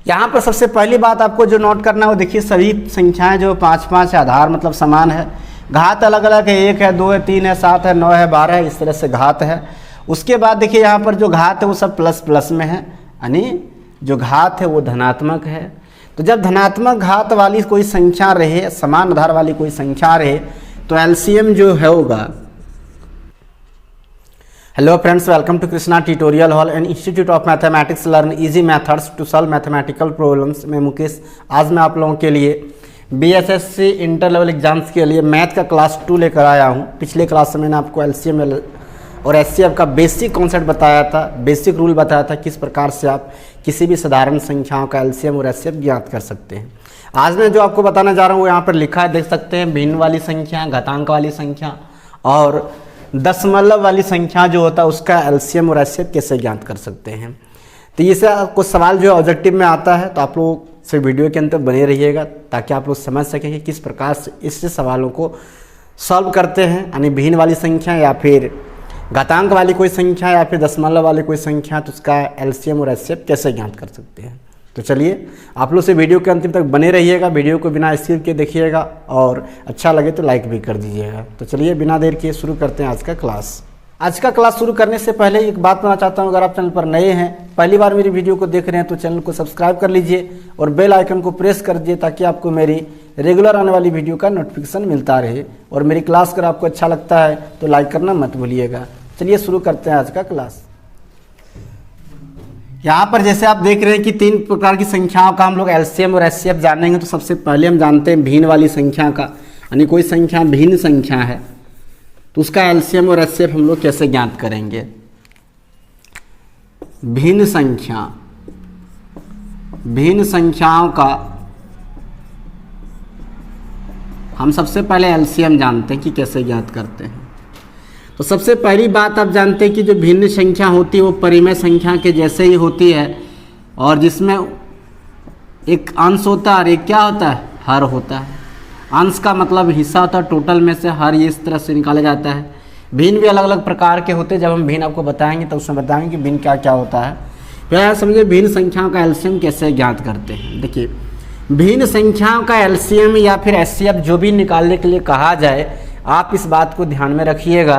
यहाँ पर सबसे पहली बात आपको जो नोट करना है वो देखिए सभी संख्याएं जो 5-5 आधार मतलब समान है, घात अलग अलग है, 1 है, 2 है, 3 है, 7 है, 9 है, 12 है, इस तरह से घात है। उसके बाद देखिए यहाँ पर जो घात है वो सब प्लस प्लस में है, यानी जो घात है वो धनात्मक है। तो जब धनात्मक घात वाली कोई संख्या रहे, समान आधार वाली कोई संख्या रहे, तो एलसीएम जो है होगा। Hello friends, welcome to Krishna tutorial hall and institute of mathematics. Learn easy methods to solve mathematical problems. मैं मुकेश, आज मैं आप लोगों के लिए बीएसएससी इंटर लेवल एग्जाम्स के लिए मैथ का क्लास 2 लेकर आया हूं। पिछले क्लास में मैंने आपको एलसीएम और एचसीएफ का बेसिक कॉन्सेप्ट बताया था, बेसिक रूल बताया था किस प्रकार से आप किसी भी साधारण संख्याओं का एलसीएम और एचसीएफ ज्ञात कर सकते हैं। आज मैं जो आपको बताने जा रहा हूँ वो यहाँ पर लिखा है, देख सकते हैं। भिन्न वाली संख्या, घातांक वाली संख्या और दशमलव वाली संख्या जो होता है उसका एलसीएम और एचसीएफ कैसे ज्ञात कर सकते हैं। तो ये से कुछ सवाल जो है ऑब्जेक्टिव में आता है, तो आप लोग से वीडियो के अंदर बने रहिएगा ताकि आप लोग समझ सकें कि किस प्रकार से इस सवालों को सॉल्व करते हैं। यानी भिन्न वाली संख्या या फिर घातांक वाली कोई संख्या या फिर दशमलव वाली कोई संख्या, तो उसका एलसीएम और एचसीएफ कैसे ज्ञात कर सकते हैं। तो चलिए आप लोग से वीडियो के अंतिम तक बने रहिएगा, वीडियो को बिना स्किप के देखिएगा और अच्छा लगे तो लाइक भी कर दीजिएगा। तो चलिए बिना देर किए शुरू करते हैं आज का क्लास। आज का क्लास शुरू करने से पहले एक बात बताना चाहता हूँ, अगर आप चैनल पर नए हैं, पहली बार मेरी वीडियो को देख रहे हैं, तो चैनल को सब्सक्राइब कर लीजिए और बेल आइकन को प्रेस कर दीजिए ताकि आपको मेरी रेगुलर आने वाली वीडियो का नोटिफिकेशन मिलता रहे। और मेरी क्लास अगर आपको अच्छा लगता है तो लाइक करना मत भूलिएगा। चलिए शुरू करते हैं आज का क्लास। यहाँ पर जैसे आप देख रहे हैं कि 3 प्रकार की संख्याओं का हम लोग एलसीएम और एचसीएफ जानेंगे। तो सबसे पहले हम जानते हैं भिन्न वाली संख्या का, यानी कोई संख्या भिन्न संख्या है तो उसका एलसीएम और एचसीएफ हम लोग कैसे ज्ञात करेंगे। भिन्न संख्याओं का हम सबसे पहले एलसीएम जानते हैं कि कैसे ज्ञात करते हैं। तो सबसे पहली बात आप जानते हैं कि जो भिन्न संख्या होती है वो परिमेय संख्या के जैसे ही होती है, और जिसमें एक अंश होता है और एक क्या होता है, हर होता है। अंश का मतलब हिस्सा होता है टोटल में से, हर ये इस तरह से निकाला जाता है। भिन्न भी अलग अलग प्रकार के होते हैं, जब हम भिन्न आपको बताएंगे तो उसमें बताएंगे कि भिन्न क्या क्या होता है। फिर समझिए भिन्न संख्याओं का एलसीएम कैसे ज्ञात करते हैं। देखिए भिन्न संख्याओं का एलसीएम या फिर एचसीएफ जो भी निकालने के लिए कहा जाए, आप इस बात को ध्यान में रखिएगा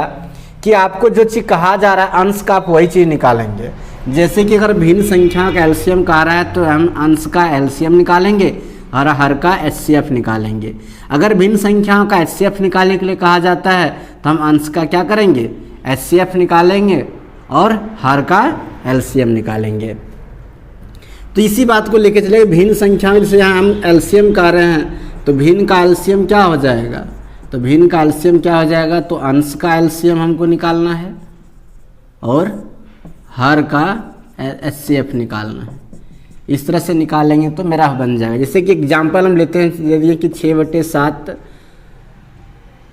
कि आपको जो चीज़ कहा जा रहा है अंश का, आप वही चीज़ निकालेंगे। जैसे कि अगर भिन्न संख्या का एलसीएम कहा रहा है तो हम अंश का एलसीएम निकालेंगे और हर का एचसीएफ निकालेंगे। अगर भिन्न संख्याओं का एचसीएफ निकालने के लिए कहा जाता है तो हम अंश का क्या करेंगे, एचसीएफ निकालेंगे और हर का एलसीएम निकालेंगे। तो इसी बात को लेकर चले, भिन्न संख्याओं से यहाँ हम एलसीएम कर रहे हैं तो भिन्न का एलसीएम क्या हो जाएगा, तो भिन्न का एलसीएम क्या हो जाएगा, तो अंश का एलसीएम हमको निकालना है और हर का एचसीएफ निकालना है। इस तरह से निकालेंगे तो मेरा बन जाएगा। जैसे कि एग्जांपल हम लेते हैं, दे दिए कि 6/7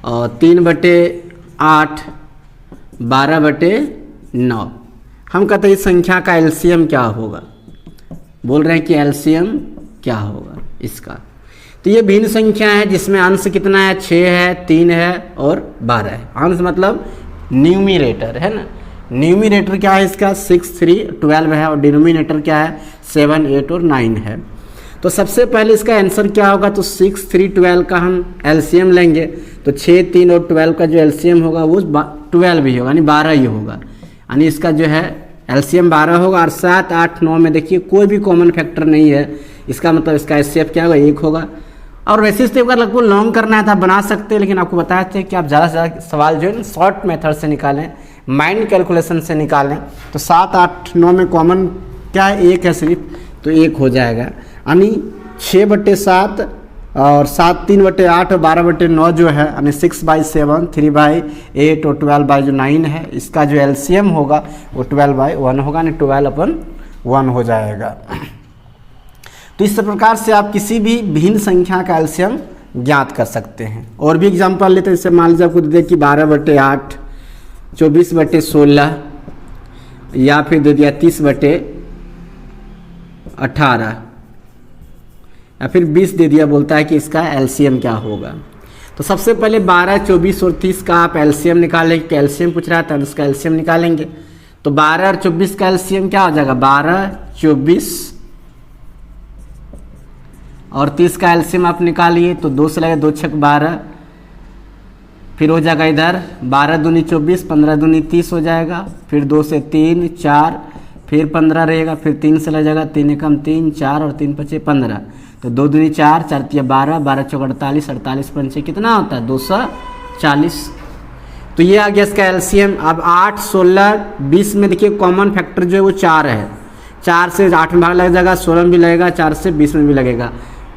और 3/8 12/9। हम कहते हैं इस संख्या का एलसीएम क्या होगा, बोल रहे हैं कि एलसीएम क्या होगा इसका। तो ये भिन्न संख्या है जिसमें अंश कितना है, 6 है, 3 है और 12 है। अंश मतलब न्यूमिरेटर है ना, न्यूमिरेटर क्या है इसका 6, 3, 12 है और डिनोमिनेटर क्या है 7, 8 और 9 है। तो सबसे पहले इसका आंसर क्या होगा, तो 6, 3, 12 का हम एलसीएम लेंगे तो 6, 3 और 12 का जो एलसीएम होगा वो 12 ही होगा, यानी 12 ही होगा। यानी इसका जो है एलसीएम 12 होगा। और 7, 8, 9 में देखिए कोई भी कॉमन फैक्टर नहीं है, इसका मतलब इसका एचसीएफ क्या होगा, 1 होगा। और वैसे तो अगर लगभग लॉन्ग करना है तो आप बना सकते हैं, लेकिन आपको बताया था कि आप ज़्यादा से ज़्यादा सवाल जो है शॉर्ट मेथड से निकालें, माइंड कैलकुलेशन से निकालें। तो 7, 8, 9 में कॉमन क्या है, 1 है सिर्फ, तो 1 हो जाएगा। यानी 6/7 और 7, 3/8 और 12/9 जो है, यानी 6/7, 3/8 और 12/9 है। इसका जो एलसीएम होगा वो 12/1 होगा, यानी 12/1 हो जाएगा। तो इस प्रकार से आप किसी भी भिन्न संख्या का एलसीएम ज्ञात कर सकते हैं। और भी एग्जांपल लेते हैं, जैसे मान लीजिए आपको दे दिया कि 12/8 24/16 या फिर दे दिया 30/18 या फिर 20 दे दिया, बोलता है कि इसका एलसीएम क्या होगा। तो सबसे पहले 12, 24 और 30 का आप एलसीएम निकालेंगे। कैल्शियम पूछ रहा था, इसका एलसीएम निकालेंगे। तो 12 और 24 का एलसीएम क्या हो जाएगा, 12, 24 और 30 का एलसीएम आप निकालिए तो 2 से लगेगा 2 छक 12, फिर हो जाएगा इधर 12 दूनी 24, 15 दूनी 30 हो जाएगा, फिर 2 से 3 4, फिर 15 रहेगा, फिर 3 से लग जाएगा 3 एकम 3 4 और 3 पचे 15, तो 2 दूनी 4 4 तिया 12, 12 चौक 48, 48 पंचे कितना होता है 240। तो ये आ गया इसका एलसीएम। अब 8 16 20 में देखिए कॉमन फैक्टर जो है वो 4 है, 4 से 8 में भाग लग जाएगा, 16 में भी लगेगा, 4 से 20 में भी लगेगा।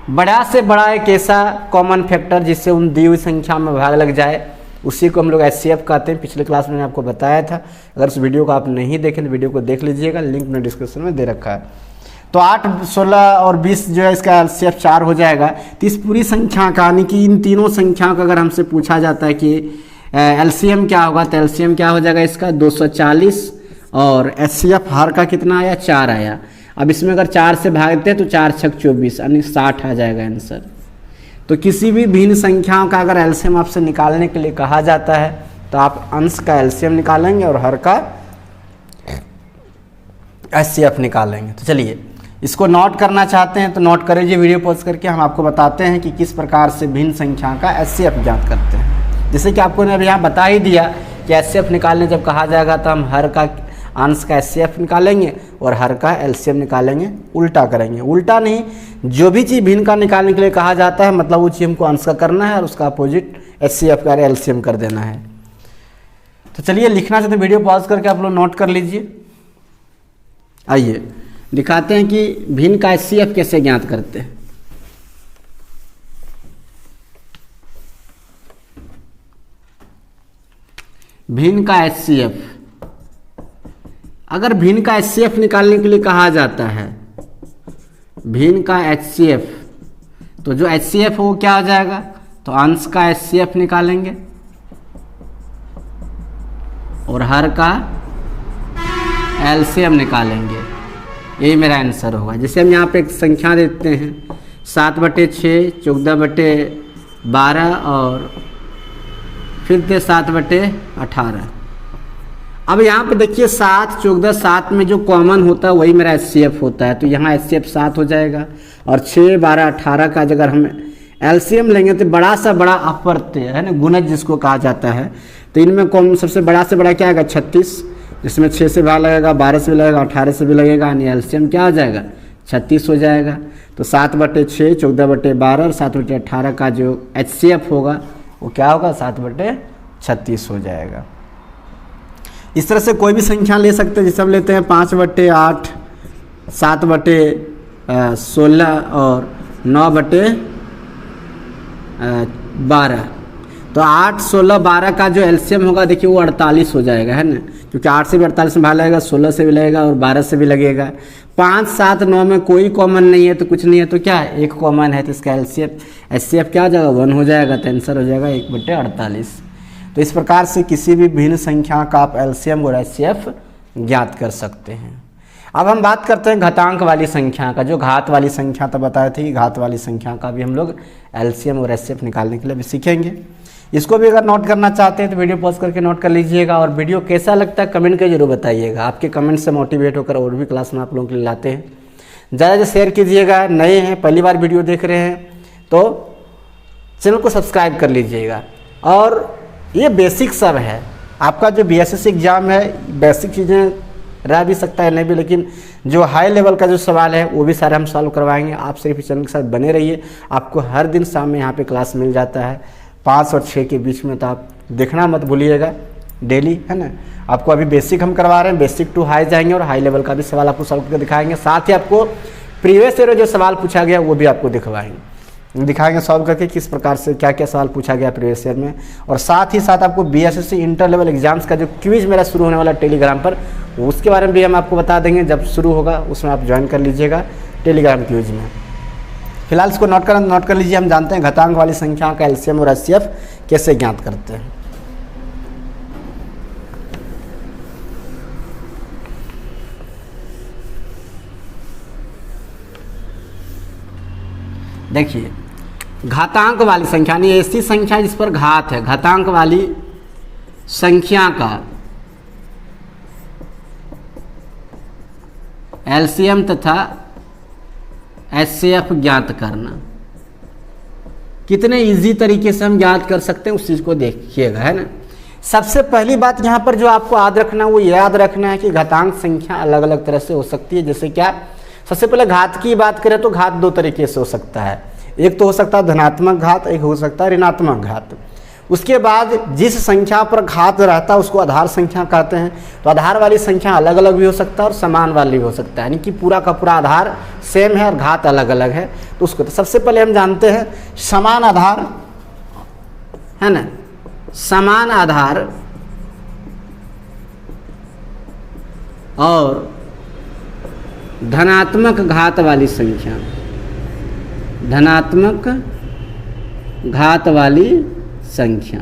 बड़ा से बड़ा एक ऐसा कॉमन फैक्टर जिससे उन दी हुई संख्या में भाग लग जाए उसी को हम लोग एचसीएफ कहते हैं। पिछले क्लास में मैंने आपको बताया था, अगर उस वीडियो को आप नहीं देखें तो वीडियो को देख लीजिएगा, लिंक मैंने डिस्क्रिप्शन में दे रखा है। तो 8 16 और 20 जो है इसका एलसीएफ 4 हो जाएगा। तो इस पूरी संख्या का यानी कि इन तीनों संख्याओं का अगर हमसे पूछा जाता है कि एलसीएम क्या होगा, तो एलसीएम क्या हो जाएगा इसका 240, और एचसीएफ हर का कितना आया 4 आया। अब इसमें अगर 4 से भागते हैं तो 4 छक 24 यानी 60 आ जाएगा आंसर। तो किसी भी भिन्न संख्याओं का अगर एलसीएम आपसे निकालने के लिए कहा जाता है तो आप अंश का एलसीएम निकालेंगे और हर का एचसीएफ निकालेंगे। तो चलिए इसको नोट करना चाहते हैं तो नोट कर लीजिए वीडियो पॉज करके, हम आपको बताते हैं कि किस प्रकार से भिन्न संख्या का एचसीएफ ज्ञात करते हैं। जैसे कि आपको अभी यहाँ बता ही दिया कि एचसीएफ निकालने जब कहा जाएगा तो हम हर का अंश का एचसीएफ निकालेंगे और हर का एलसीएम निकालेंगे, उल्टा करेंगे। उल्टा नहीं, जो भी चीज़ भिन्न का निकालने के लिए कहा जाता है मतलब वो चीज़ हमको अंश का करना है और उसका अपोजिट एचसीएफ का एलसीएम कर देना है। तो चलिए लिखना चाहते हैं वीडियो पॉज करके आप लोग नोट कर लीजिए। आइए दिखाते हैं कि भिन्न का एचसीएफ कैसे ज्ञात करते हैं। भिन्न का एचसीएफ, अगर भिन्न का एचसीएफ निकालने के लिए कहा जाता है, भिन्न का एचसीएफ, तो जो एचसीएफ हो वो क्या हो जाएगा, तो अंश का एचसीएफ निकालेंगे और हर का एलसीएम निकालेंगे। यही मेरा आंसर होगा। जैसे हम यहाँ पे एक संख्या देते हैं 7/6, 14/12 और फिर थे 7/18। अब यहाँ पे देखिए 7 14 7 में जो कॉमन होता है वही मेरा एचसीएफ होता है, तो यहाँ एचसीएफ 7 हो जाएगा। और 6 12 18 का अगर हम एलसीएम लेंगे तो बड़ा सा बड़ा अपवर्त्य है ना, गुणज जिसको कहा जाता है, तो इनमें कौन सबसे बड़ा से बड़ा क्या आएगा 36, जिसमें 6 से भाग लगेगा, 12 से भी लगेगा, 18 से भी लगेगा, यानी एलसीएम क्या हो जाएगा 36 हो जाएगा। तो 7/6, 14/12 और 7/18 का जो एचसीएफ होगा वो क्या होगा 7/36 हो जाएगा। इस तरह से कोई भी संख्या ले सकते हैं, जैसे हम लेते हैं 5/8, 7/16 और 9/12। तो 8 16 12 का जो एलसीएम होगा देखिए वो 48 हो जाएगा, है ना, क्योंकि 8 से भी 48 में भाग लगेगा, 16 से भी लगेगा और 12 से भी लगेगा। 5 7 9 में कोई कॉमन नहीं है तो कुछ नहीं है, तो क्या है एक कॉमन है, तो इसका एचसीएफ क्या हो जाएगा 1 हो जाएगा, तो आंसर हो जाएगा 1/48। तो इस प्रकार से किसी भी भिन्न संख्या का आप एलसीएम और एचसीएफ ज्ञात कर सकते हैं। अब हम बात करते हैं घातांक वाली संख्या का। जो घात वाली संख्या तो बताए थे कि घात वाली संख्या का भी हम लोग एलसीएम और एचसीएफ निकालने के लिए भी सीखेंगे। इसको भी अगर नोट करना चाहते हैं तो वीडियो पॉज करके नोट कर लीजिएगा, और वीडियो कैसा लगता है कमेंट करके जरूर बताइएगा। आपके कमेंट से मोटिवेट होकर और भी क्लास में आप लोगों के लिए लाते हैं। ज़्यादा शेयर कीजिएगा, नए हैं पहली बार वीडियो देख रहे हैं तो चैनल को सब्सक्राइब कर लीजिएगा। और ये बेसिक सब है, आपका जो बीएसएससी एग्ज़ाम है बेसिक चीज़ें रह भी सकता है नहीं भी, लेकिन जो हाई लेवल का जो सवाल है वो भी सारे हम सॉल्व करवाएंगे। आप सिर्फ चैनल के साथ बने रहिए, आपको हर दिन शाम में यहाँ पे क्लास मिल जाता है 5 और 6 के बीच में, तो आप देखना मत भूलिएगा डेली, है ना। आपको अभी बेसिक हम करवा रहे हैं, बेसिक टू हाई जाएंगे और हाई लेवल का भी सवाल आपको सॉल्व करके दिखाएंगे। साथ ही आपको प्रीवियस ईयर जो सवाल पूछा गया वो भी आपको दिखाएंगे सॉल्व करके किस प्रकार से क्या क्या सवाल पूछा गया प्रीवियस ईयर में। और साथ ही साथ आपको बीएसएससी इंटर लेवल एग्जाम्स का जो क्विज मेरा शुरू होने वाला टेलीग्राम पर, उसके बारे में भी हम आपको बता देंगे जब शुरू होगा, उसमें आप ज्वाइन कर लीजिएगा टेलीग्राम क्विज में। फिलहाल इसको नोट कर लीजिए। हम जानते हैं घातांक वाली संख्या का एलसीएम और एचसीएफ कैसे ज्ञात करते हैं। देखिए घातांक वाली संख्या यानी ऐसी संख्या जिस पर घात है, घातांक वाली संख्या का एलसीएम तथा HCF ज्ञात करना। कितने इजी तरीके से हम ज्ञात कर सकते हैं उस चीज़ को देखिएगा, है ना। सबसे पहली बात यहाँ पर जो आपको याद रखना है वो याद रखना है कि घातांक संख्या अलग अलग तरह से हो सकती है। जैसे क्या, सबसे पहले घात की बात करें तो घात दो तरीके से हो सकता है। एक तो हो सकता है धनात्मक घात, एक हो सकता है ऋणात्मक घात। उसके बाद जिस संख्या पर घात रहता है उसको आधार संख्या कहते हैं। तो आधार वाली संख्या अलग अलग भी हो सकता है और समान वाली भी हो सकता है, यानी कि पूरा का पूरा आधार सेम है और घात अलग अलग है। तो उसको तो सबसे पहले हम जानते हैं समान आधार, है ना, समान आधार और धनात्मक घात वाली संख्या, धनात्मक घात वाली संख्या,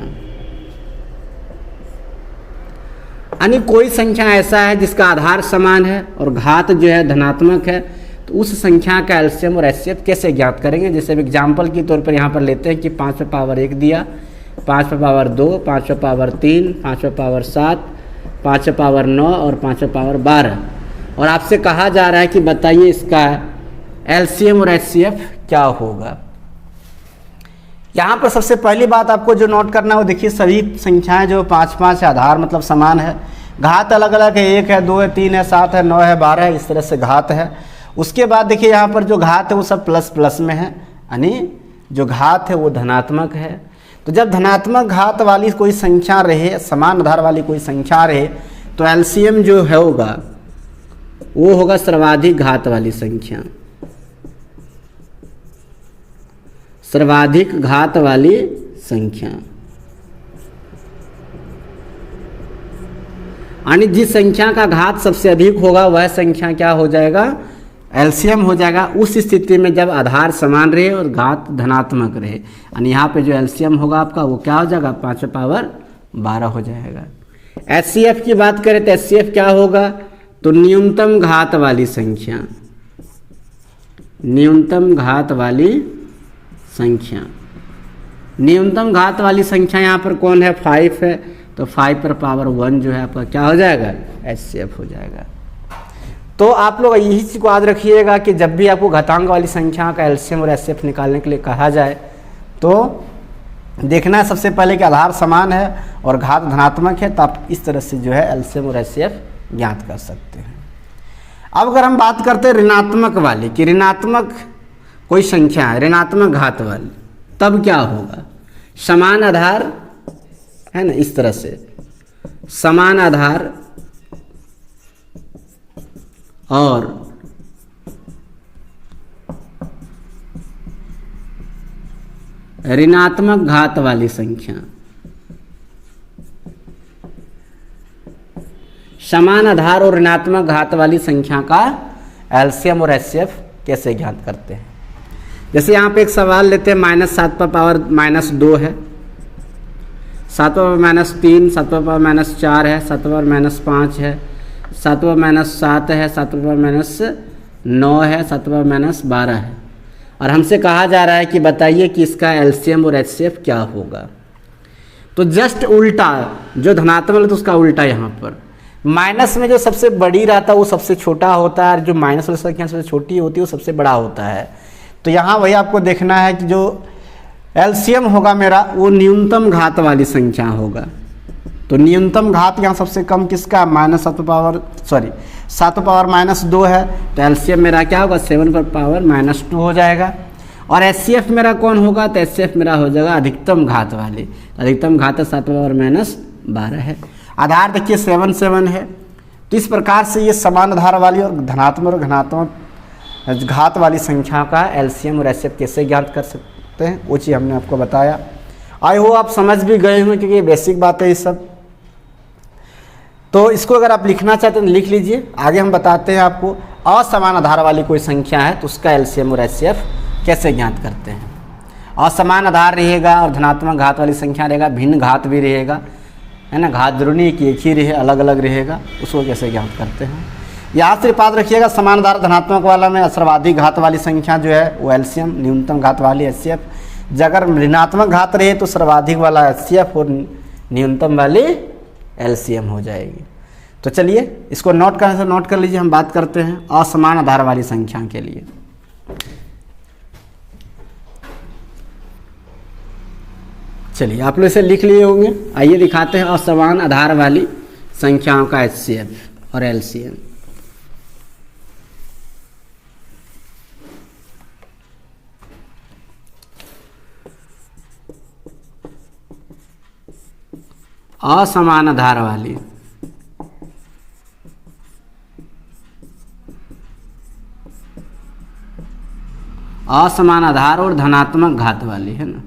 यानी कोई संख्या ऐसा है जिसका आधार समान है और घात जो है धनात्मक है, तो उस संख्या का एलसीएम और एचसीएफ कैसे ज्ञात करेंगे। जैसे एग्जाम्पल के तौर पर यहाँ पर लेते हैं कि 5 पे पावर 1 दिया, 5 पे पावर 2, 5 पे पावर 3, 5 पे पावर 7, 5 पे पावर 9 और 5 पे पावर 12, और आपसे कहा जा रहा है कि बताइए इसका एलसीएम और एचसीएफ क्या होगा। यहाँ पर सबसे पहली बात आपको जो नोट करना है वो देखिए सभी संख्याएं जो 5-5 आधार मतलब समान है, घात अलग अलग है, 1 है, 2 है, 3 है, 7 है, 9 है, 12 है, इस तरह से घात है। उसके बाद देखिए यहाँ पर जो घात है वो सब प्लस प्लस में है, यानी जो घात है वो धनात्मक है। तो जब धनात्मक घात वाली कोई संख्या रहे, समान आधार वाली कोई संख्या रहे, तो एलसीएम जो है होगा वो होगा सर्वाधिक घात वाली संख्या, सर्वाधिक घात वाली संख्या, यानी जिस संख्या का घात सबसे अधिक होगा वह संख्या क्या हो जाएगा, एलसीएम हो जाएगा। उस स्थिति में जब आधार समान रहे और घात धनात्मक रहे, यानी यहाँ पे जो एलसीएम होगा आपका वो क्या हो जाएगा, 5 पे पावर 12 हो जाएगा। एचसीएफ की बात करें तो एचसीएफ क्या होगा, तो न्यूनतम घात वाली संख्या, न्यूनतम घात वाली संख्या, न्यूनतम घात वाली संख्या यहाँ पर कौन है, 5 है, तो 5 पर पावर 1 जो है आपका क्या हो जाएगा, एचसीएफ हो जाएगा। तो आप लोग यही चीज़ को याद रखिएगा कि जब भी आपको घातांक वाली संख्या का एलसीएम और एचसीएफ निकालने के लिए कहा जाए तो देखना है सबसे पहले कि आधार समान है और घात धनात्मक है, तो आप इस तरह से जो है एलसीएम और एचसीएफ ज्ञात कर सकते हैं। अब अगर हम बात करते हैं ऋणात्मक वाली कि ऋणात्मक कोई संख्या है ऋणात्मक घात वाली, तब क्या होगा, समान आधार है ना, इस तरह से समान आधार और ऋणात्मक घात वाली संख्या, समान आधार और ऋणात्मक घात वाली संख्या का एलसीएम और एचसीएफ कैसे ज्ञात करते हैं। जैसे यहाँ पे एक सवाल लेते हैं, -7 पर पावर -2 है, 7 पर -3, 7 पर पावर -4 है, 7 पर -5 है, 7 पर -7 है, 7 पर -9 है, 7 पर -12 है, और हमसे कहा जा रहा है कि बताइए कि इसका एलसीएम और एचसीएफ क्या होगा। तो जस्ट उल्टा, जो धनात्मक है तो उसका उल्टा, यहाँ पर माइनस में जो सबसे बड़ी रहता है वो सबसे छोटा होता है, और जो माइनस वाली संख्या सबसे छोटी होती है वो सबसे बड़ा होता है। तो यहाँ वही आपको देखना है कि जो एलसीएम होगा मेरा वो न्यूनतम घात वाली संख्या होगा। तो न्यूनतम घात यहाँ सबसे कम किसका, -7 पावर 7 पावर -2 है, तो एलसीएम मेरा क्या होगा, 7 पर पावर -2 हो जाएगा। और एचसीएफ मेरा कौन होगा, तो एचसीएफ मेरा हो जाएगा अधिकतम घात वाली, अधिकतम घात 7 पावर -12 है। आधार देखिए 7 7 है। तो इस प्रकार से ये समान आधार वाली और धनात्मक और घनात्मक घात वाली संख्या का एलसीएम और एचसीएफ कैसे ज्ञात कर सकते हैं वो चीज़ हमने आपको बताया। आई होप आप समझ भी गए होंगे क्योंकि ये बेसिक बात है ये सब। तो इसको अगर आप लिखना चाहते हैं तो लिख लीजिए। आगे हम बताते हैं आपको असमान आधार वाली कोई संख्या है तो उसका एलसीएम और एचसीएफ कैसे ज्ञात करते हैं। असमान आधार रहेगा और धनात्मक घात वाली संख्या रहेगा, भिन्न घात भी रहेगा, है ना, घात जरूरी नहीं कि एक ही रहे, अलग अलग रहेगा, उसको कैसे ज्ञात करते हैं। यहाँ से याद रखिएगा, समान आधार धनात्मक वाला में सर्वाधिक घात वाली संख्या जो है वो एलसीएम, न्यूनतम घात वाली एचसीएफ। अगर ऋणात्मक घात रहे तो सर्वाधिक वाला एचसीएफ और न्यूनतम वाली एलसीएम हो जाएगी। तो चलिए इसको नोट कर लीजिए। हम बात करते हैं असमान आधार वाली संख्या के लिए। चलिए आप लोग इसे लिख लिए होंगे। आइए दिखाते हैं असमान आधार वाली संख्याओं का HCF और LCM। असमान आधार वाली असमान आधार और धनात्मक घात वाली है ना।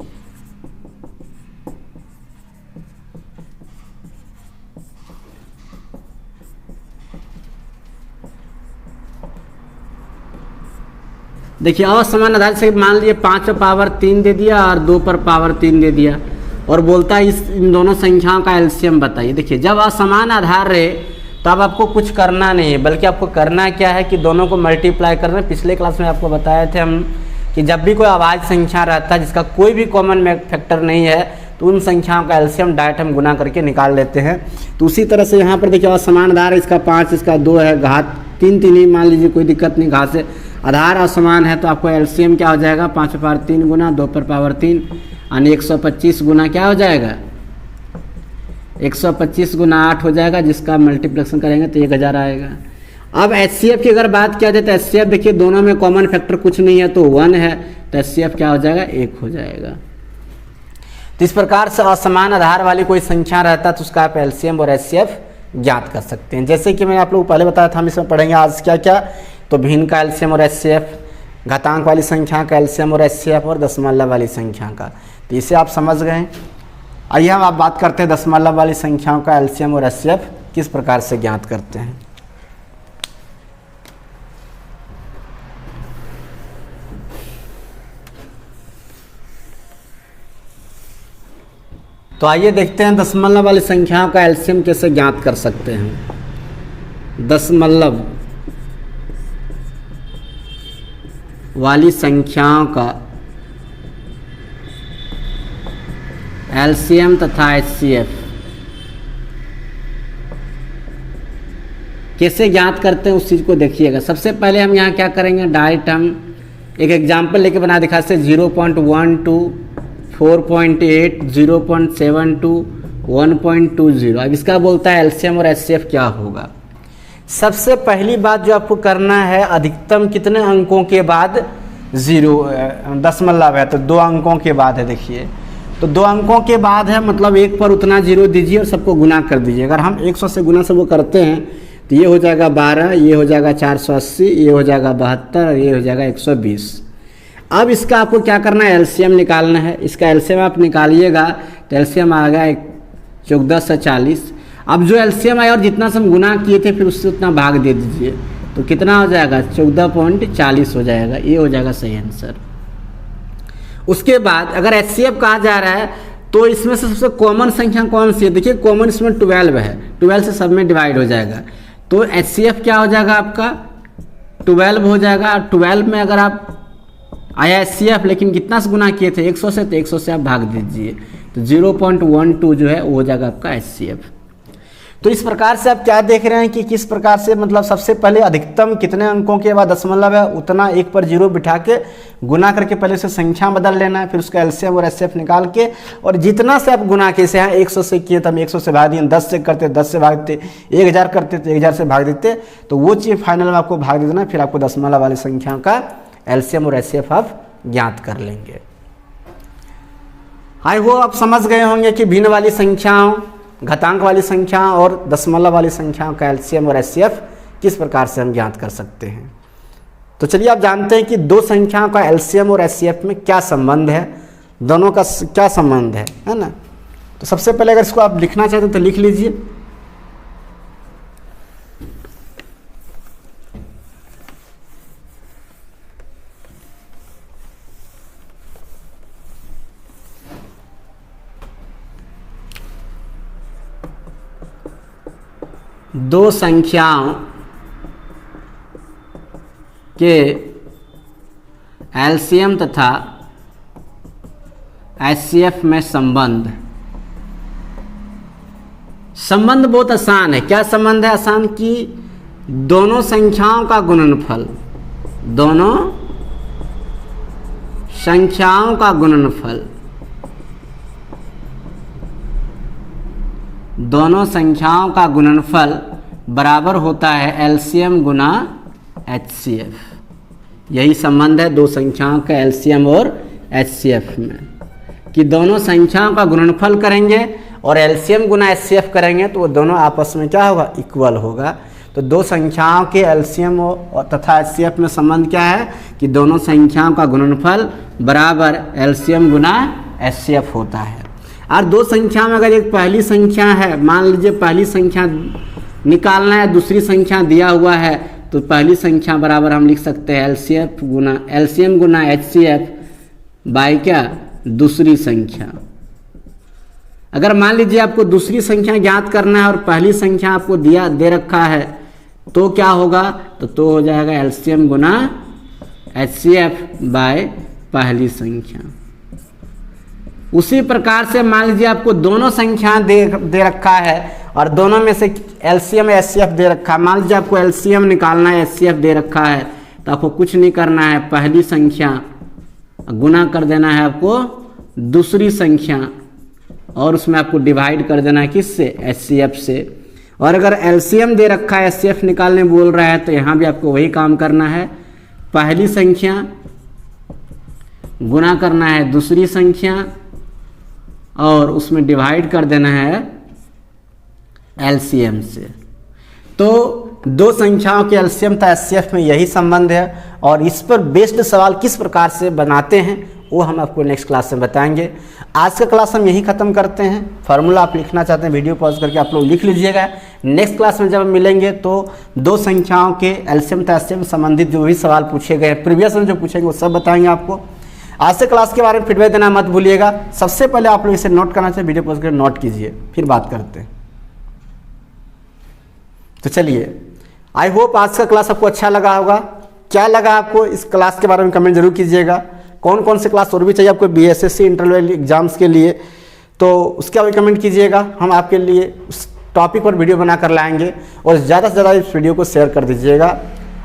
देखिए असमान आधार से मान लीजिए 5 पर पावर 3 दे दिया और 2 पर पावर 3 दे दिया और बोलता है इन दोनों संख्याओं का एलसीएम बताइए। देखिए जब असमान आधार रहे तो अब आपको कुछ करना नहीं है, बल्कि आपको करना क्या है कि दोनों को मल्टीप्लाई करना। पिछले क्लास में आपको बताए थे हम कि जब भी कोई अभाज्य संख्या रहता है जिसका कोई भी कॉमन फैक्टर नहीं है तो उन संख्याओं का एलसीएम डायरेक्ट हम गुना करके निकाल लेते हैं। तो उसी तरह से यहाँ पर देखिए असमान आधार इसका 5 इसका 2 है, घात 3 3 ही मान लीजिए, कोई दिक्कत नहीं। घात से आधार असमान है तो आपको एलसीएम क्या हो जाएगा 5 पर पावर 3 गुना 2 पर पावर 3 यानी 125 गुना क्या हो जाएगा 125 गुना 8 हो जाएगा, जिसका मल्टीप्लिकेशन करेंगे तो 1000 आएगा। अब HCF की अगर बात किया जाए तो HCF देखिए दोनों में कॉमन फैक्टर कुछ नहीं है तो 1 है, तो HCF क्या हो जाएगा 1 हो जाएगा। तो इस प्रकार से असमान आधार वाली कोई संख्या रहता है तो उसका आप LCM और HCF ज्ञात कर सकते हैं। जैसे कि मैंने आप लोग पहले बताया था, हम इसमें पढ़ेंगे आज क्या क्या, तो भिन्न का LCM और HCF, घातांक वाली संख्या का LCM और HCF और दशमलव वाली संख्या का। तो इसे आप समझ गए। आइए हम आप बात करते हैं दशमलव वाली संख्याओं का LCM और HCF किस प्रकार से ज्ञात करते हैं। तो आइए देखते हैं दशमलव वाली संख्याओं का एलसीएम कैसे ज्ञात कर सकते हैं। दशमलव वाली संख्याओं का एलसीएम तथा एचसीएफ कैसे ज्ञात करते हैं उस चीज़ को देखिएगा। सबसे पहले हम यहाँ क्या करेंगे, डायरेक्ट हम एक एग्जाम्पल लेके बना दिखा से 0.12, 4.8, 0.72, 1.20। अब इसका बोलता है एलसीएम और एचसीएफ क्या होगा। सबसे पहली बात जो आपको करना है, अधिकतम कितने अंकों के बाद दशमलव है तो 2 अंकों के बाद है। देखिए तो 2 अंकों के बाद है, मतलब 1 पर उतना 0 दीजिए और सबको गुना कर दीजिए। अगर हम 100 से गुना सब वो करते हैं तो ये हो जाएगा 12, ये हो जाएगा 480, ये हो जाएगा 72 और ये हो जाएगा 120। अब इसका आपको क्या करना है, एलसीएम निकालना है। इसका एलसीएम आप निकालिएगा तो एलसीएम आ गया 14 से 40। अब जो एलसीएम आया और जितना से हम गुना किए थे फिर उससे उतना भाग दे दीजिए तो कितना हो जाएगा 14.40 हो जाएगा। ये हो जाएगा सही आंसर। उसके बाद अगर एचसीएफ कहा जा रहा है तो इसमें से सबसे कॉमन संख्या कौन सी है। देखिए कॉमन इसमें 12 है, 12 से सब में डिवाइड हो जाएगा तो एचसीएफ क्या हो जाएगा आपका 12 हो जाएगा। 12 में अगर आप आया एचसीएफ लेकिन कितना से गुना किए थे 100 से, तो 100 से आप भाग दीजिए तो 0.12 जो है वो हो जाएगा आपका एचसीएफ। तो इस प्रकार से आप क्या देख रहे हैं कि किस प्रकार से, मतलब सबसे पहले अधिकतम कितने अंकों के बाद दशमलव है उतना 1 पर 0 बिठा के गुना करके पहले से संख्या बदल लेना है, फिर उसका एलसीएम और एचसीएफ निकाल के और जितना से आप गुना के, यहाँ 100 से किए तो हम 100 से भाग दिए, 10 से करते 10 से भाग देते, 1000 करते तो 1000 से भाग देते, तो वो चीज़ फाइनल में आपको भाग देना, फिर आपको दशमलव वाली संख्या का एलसीएम और एचसीएफ आप ज्ञात कर लेंगे। आई वो आप समझ गए होंगे कि भिन्न वाली संख्याओं, घातांक वाली संख्या और दशमलव वाली संख्याओं का एलसीएम और एचसीएफ किस प्रकार से हम ज्ञात कर सकते हैं। तो चलिए आप जानते हैं कि 2 संख्याओं का एलसीएम और एचसीएफ में क्या संबंध है, दोनों का क्या संबंध है ना। तो सबसे पहले अगर इसको आप लिखना चाहते हैं तो लिख लीजिए। दो संख्याओं के एलसीएम तथा एचसीएफ में संबंध बहुत आसान है। क्या संबंध है आसान, कि दोनों संख्याओं का गुणनफल, दोनों संख्याओं का गुणनफल, दोनों संख्याओं का गुणनफल बराबर होता है एलसीएम गुना एचसीएफ। यही संबंध है दो संख्याओं का एलसीएम और एचसीएफ में, कि दोनों संख्याओं का गुणनफल करेंगे और एलसीएम गुना एचसीएफ करेंगे तो वो दोनों आपस में क्या होगा, इक्वल होगा। तो दो संख्याओं के एलसीएम और तथा एचसीएफ में संबंध क्या है कि दोनों संख्याओं का गुणनफल बराबर एलसीएम गुना एचसीएफ होता है। और दो संख्या में अगर एक पहली संख्या है, मान लीजिए पहली संख्या निकालना है, दूसरी संख्या दिया हुआ है, तो पहली संख्या बराबर हम लिख सकते हैं एलसीएम गुना एचसीएफ बाई क्या, दूसरी संख्या। अगर मान लीजिए आपको दूसरी संख्या ज्ञात करना है और पहली संख्या आपको दे रखा है तो क्या होगा, तो हो जाएगा एलसीएम गुना एचसीएफ बाय पहली संख्या। उसी प्रकार से मान लीजिए आपको दोनों संख्या दे रखा है और दोनों में से एलसीएम एचसीएफ दे रखा है। मान लीजिए आपको एलसीएम निकालना है, एचसीएफ दे रखा है, तो आपको कुछ नहीं करना है, पहली संख्या गुना कर देना है आपको दूसरी संख्या और उसमें आपको डिवाइड कर देना है किससे, एचसीएफ से। और अगर एलसीएम दे रखा है, एचसीएफ निकालने बोल रहा है, तो यहाँ भी आपको वही काम करना है, पहली संख्या गुना करना है दूसरी संख्या और उसमें डिवाइड कर देना है एलसीएम से। तो दो संख्याओं के एलसीएम तथा एचसीएफ में यही संबंध है और इस पर बेस्ड सवाल किस प्रकार से बनाते हैं वो हम आपको नेक्स्ट क्लास में बताएंगे। आज का क्लास हम यही खत्म करते हैं। फार्मूला आप लिखना चाहते हैं वीडियो पॉज करके आप लोग लिख लीजिएगा। नेक्स्ट क्लास में जब हम मिलेंगे तो दो संख्याओं के एलसीएम तथा एचसीएफ संबंधित जो भी सवाल पूछे गए प्रीवियस में जो पूछेंगे वो सब बताएंगे आपको। आज से क्लास के बारे में फीडबैक देना मत भूलिएगा। सबसे पहले आप लोग इसे नोट करना चाहिए, वीडियो पॉज करके नोट कीजिए, फिर बात करते हैं। तो चलिए, आई होप आज का क्लास आपको अच्छा लगा होगा। क्या लगा आपको इस क्लास के बारे में कमेंट जरूर कीजिएगा। कौन कौन से क्लास और भी चाहिए आपको बीएसएससी इंटरव्यू एग्जाम्स के लिए, तो उसका भी कमेंट कीजिएगा। हम आपके लिए उस टॉपिक पर वीडियो बना कर लाएंगे और ज़्यादा से ज़्यादा इस वीडियो को शेयर कर दीजिएगा।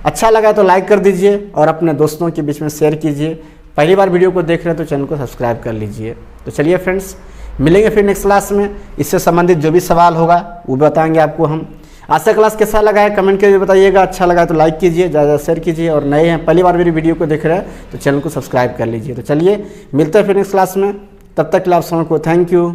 अच्छा लगा तो लाइक कर दीजिए और अपने दोस्तों के बीच में शेयर कीजिए। पहली बार वीडियो को देख रहे हैं तो चैनल को सब्सक्राइब कर लीजिए। तो चलिए फ्रेंड्स, मिलेंगे फिर नेक्स्ट क्लास में। इससे संबंधित जो भी सवाल होगा वो बताएंगे आपको हम। आज का क्लास कैसा लगा है कमेंट करके बताइएगा। अच्छा लगा तो लाइक कीजिए, ज़्यादा शेयर कीजिए और नए हैं पहली बार मेरी वीडियो को देख रहे हैं तो चैनल को सब्सक्राइब कर लीजिए। तो चलिए मिलते हैं फिर नेक्स्ट क्लास में, तब तक के लिए आप सबको थैंक यू।